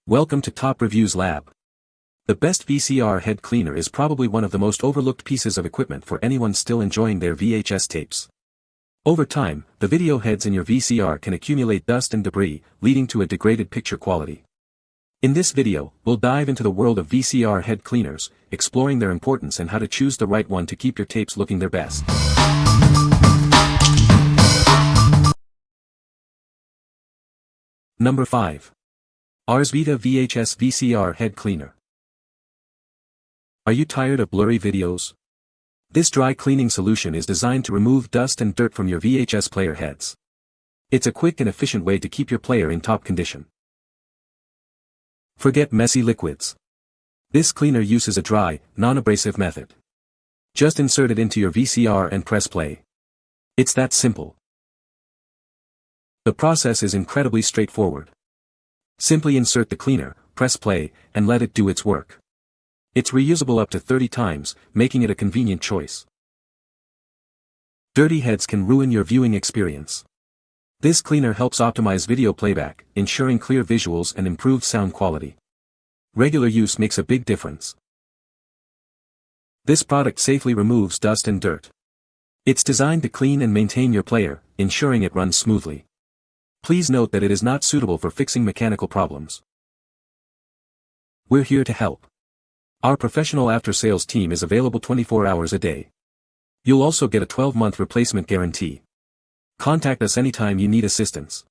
Welcome to Top Reviews Lab. The best VCR head cleaner is probably one of the most overlooked pieces of equipment for anyone still enjoying their VHS tapes. Over time, the video heads in your VCR can accumulate dust and debris, leading to a degraded picture quality. In this video, we'll dive into the world of VCR head cleaners, exploring their importance and how to choose the right one to keep your tapes looking their best. Number 5. Arsvita VHS VCR Head Cleaner. Are you tired of blurry videos? This dry cleaning solution is designed to remove dust and dirt from your VHS player heads. It's a quick and efficient way to keep your player in top condition. Forget messy liquids. This cleaner uses a dry, non-abrasive method. Just insert it into your VCR and press play. It's that simple. The process is incredibly straightforward. Simply insert the cleaner, press play, and let it do its work. It's reusable up to 30 times, making it a convenient choice. Dirty heads can ruin your viewing experience. This cleaner helps optimize video playback, ensuring clear visuals and improved sound quality. Regular use makes a big difference. This product safely removes dust and dirt. It's designed to clean and maintain your player, ensuring it runs smoothly. Please note that it is not suitable for fixing mechanical problems. We're here to help. Our professional after-sales team is available 24 hours a day. You'll also get a 12-month replacement guarantee. Contact us anytime you need assistance.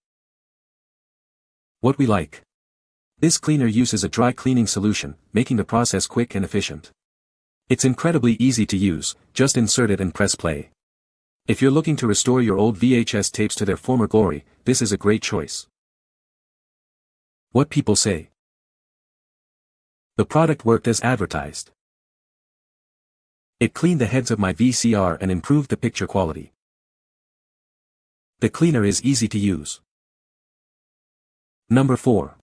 What we like. This cleaner uses a dry cleaning solution, making the process quick and efficient. It's incredibly easy to use, just insert it and press play. If you're looking to restore your old VHS tapes to their former glory, this is a great choice. What people say. The product worked as advertised. It cleaned the heads of my VCR and improved the picture quality. The cleaner is easy to use. Number 4.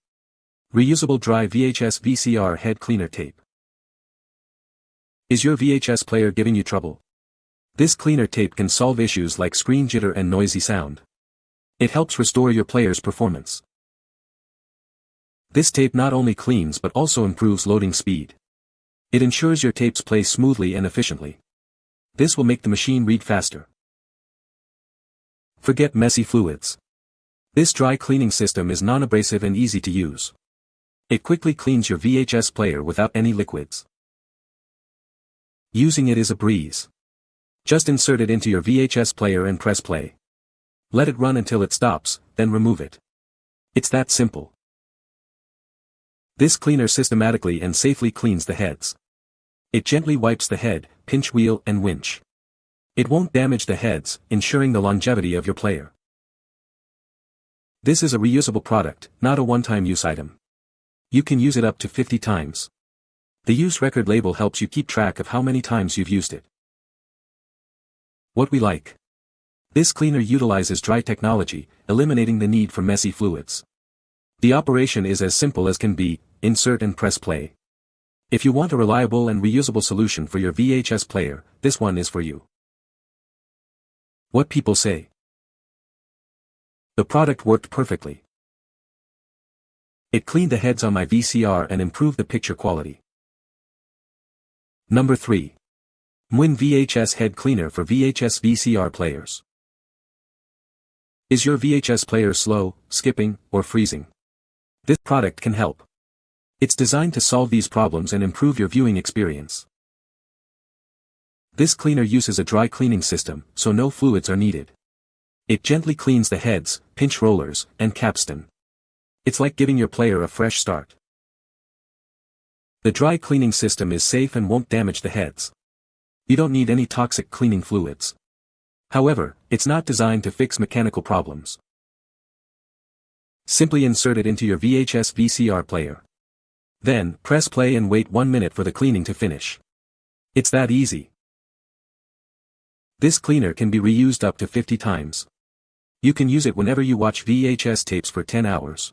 Reusable Dry VHS VCR Head Cleaner Tape. Is your VHS player giving you trouble? This cleaner tape can solve issues like screen jitter and noisy sound. It helps restore your player's performance. This tape not only cleans but also improves loading speed. It ensures your tapes play smoothly and efficiently. This will make the machine read faster. Forget messy fluids. This dry cleaning system is non-abrasive and easy to use. It quickly cleans your VHS player without any liquids. Using it is a breeze. Just insert it into your VHS player and press play. Let it run until it stops, then remove it. It's that simple. This cleaner systematically and safely cleans the heads. It gently wipes the head, pinch wheel and winch. It won't damage the heads, ensuring the longevity of your player. This is a reusable product, not a one-time use item. You can use it up to 50 times. The use record label helps you keep track of how many times you've used it. What we like. This cleaner utilizes dry technology, eliminating the need for messy fluids. The operation is as simple as can be, insert and press play. If you want a reliable and reusable solution for your VHS player, this one is for you. What people say. The product worked perfectly. It cleaned the heads on my VCR and improved the picture quality. Number 3. Mwin VHS Head Cleaner for VHS VCR Players. Is your VHS player slow, skipping, or freezing? This product can help. It's designed to solve these problems and improve your viewing experience. This cleaner uses a dry cleaning system, so no fluids are needed. It gently cleans the heads, pinch rollers, and capstan. It's like giving your player a fresh start. The dry cleaning system is safe and won't damage the heads. You don't need any toxic cleaning fluids. However, it's not designed to fix mechanical problems. Simply insert it into your VHS VCR player. Then, press play and wait 1 minute for the cleaning to finish. It's that easy. This cleaner can be reused up to 50 times. You can use it whenever you watch VHS tapes for 10 hours.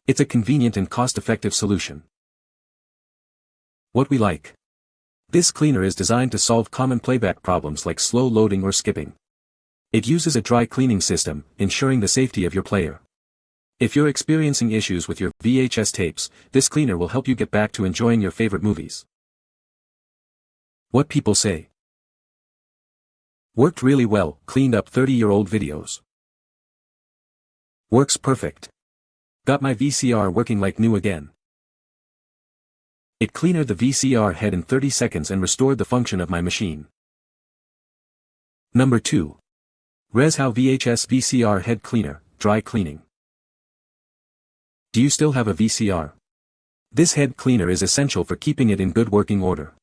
It's a convenient and cost-effective solution. What we like. This cleaner is designed to solve common playback problems like slow loading or skipping. It uses a dry cleaning system, ensuring the safety of your player. If you're experiencing issues with your VHS tapes, this cleaner will help you get back to enjoying your favorite movies. What people say. Worked really well, cleaned up 30-year-old videos. Works perfect. Got my VCR working like new again. It cleaned the VCR head in 30 seconds and restored the function of my machine. Number 2. Reshow VHS VCR Head Cleaner, Dry Cleaning. Do you still have a VCR? This head cleaner is essential for keeping it in good working order.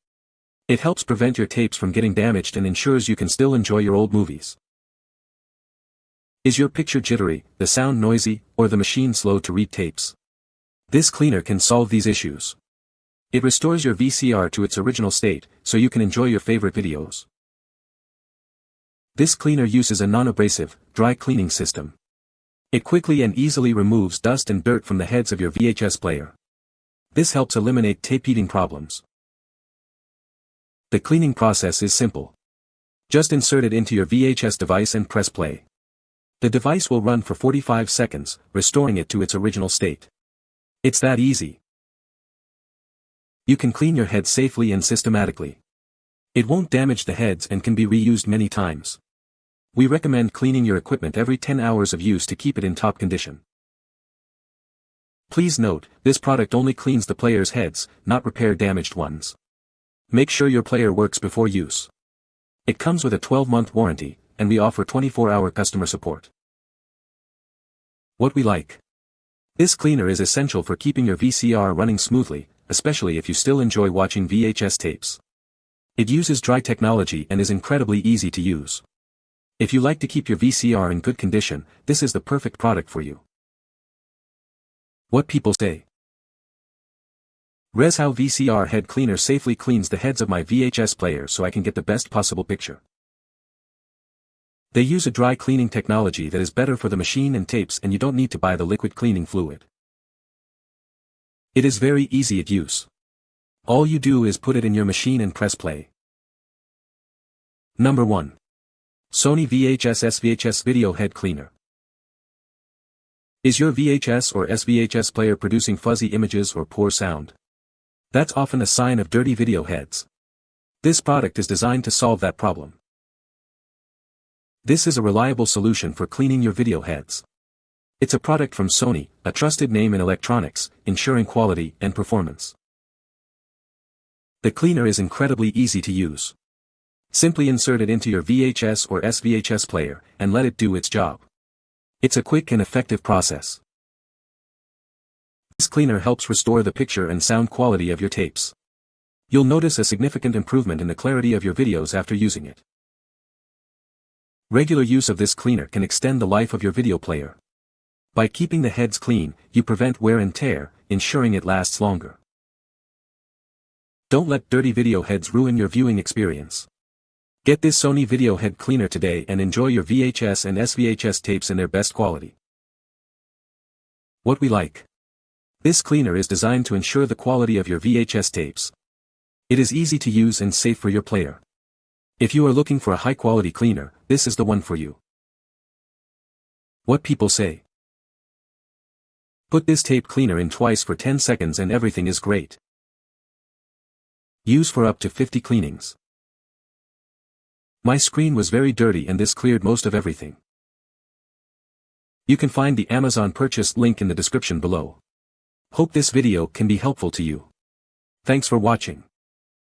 It helps prevent your tapes from getting damaged and ensures you can still enjoy your old movies. Is your picture jittery, the sound noisy, or the machine slow to read tapes? This cleaner can solve these issues. It restores your VCR to its original state, so you can enjoy your favorite videos. This cleaner uses a non-abrasive, dry cleaning system. It quickly and easily removes dust and dirt from the heads of your VHS player. This helps eliminate tape eating problems. The cleaning process is simple. Just insert it into your VHS device and press play. The device will run for 45 seconds, restoring it to its original state. It's that easy. You can clean your head safely and systematically. It won't damage the heads and can be reused many times. We recommend cleaning your equipment every 10 hours of use to keep it in top condition. Please note, this product only cleans the player's heads, not repair damaged ones. Make sure your player works before use. It comes with a 12-month warranty, and we offer 24-hour customer support. What we like. This cleaner is essential for keeping your VCR running smoothly, especially if you still enjoy watching VHS tapes. It uses dry technology and is incredibly easy to use. If you like to keep your VCR in good condition, this is the perfect product for you. What people say. Reshow VCR Head Cleaner safely cleans the heads of my VHS player so I can get the best possible picture. They use a dry cleaning technology that is better for the machine and tapes, and you don't need to buy the liquid cleaning fluid. It is very easy to use. All you do is put it in your machine and press play. Number 1. SONY VHS S-VHS Video Head Cleaner. Is your VHS or S-VHS player producing fuzzy images or poor sound? That's often a sign of dirty video heads. This product is designed to solve that problem. This is a reliable solution for cleaning your video heads. It's a product from SONY, a trusted name in electronics, ensuring quality and performance. The cleaner is incredibly easy to use. Simply insert it into your VHS or S-VHS player, and let it do its job. It's a quick and effective process. This cleaner helps restore the picture and sound quality of your tapes. You'll notice a significant improvement in the clarity of your videos after using it. Regular use of this cleaner can extend the life of your video player. By keeping the heads clean, you prevent wear and tear, ensuring it lasts longer. Don't let dirty video heads ruin your viewing experience. Get this SONY Video Head Cleaner today and enjoy your VHS and S-VHS tapes in their best quality. What we like. This cleaner is designed to ensure the quality of your VHS tapes. It is easy to use and safe for your player. If you are looking for a high-quality cleaner, this is the one for you. What people say. Put this tape cleaner in twice for 10 seconds and everything is great. Use for up to 50 cleanings. My screen was very dirty and this cleared most of everything. You can find the Amazon purchase link in the description below. Hope this video can be helpful to you. Thanks for watching.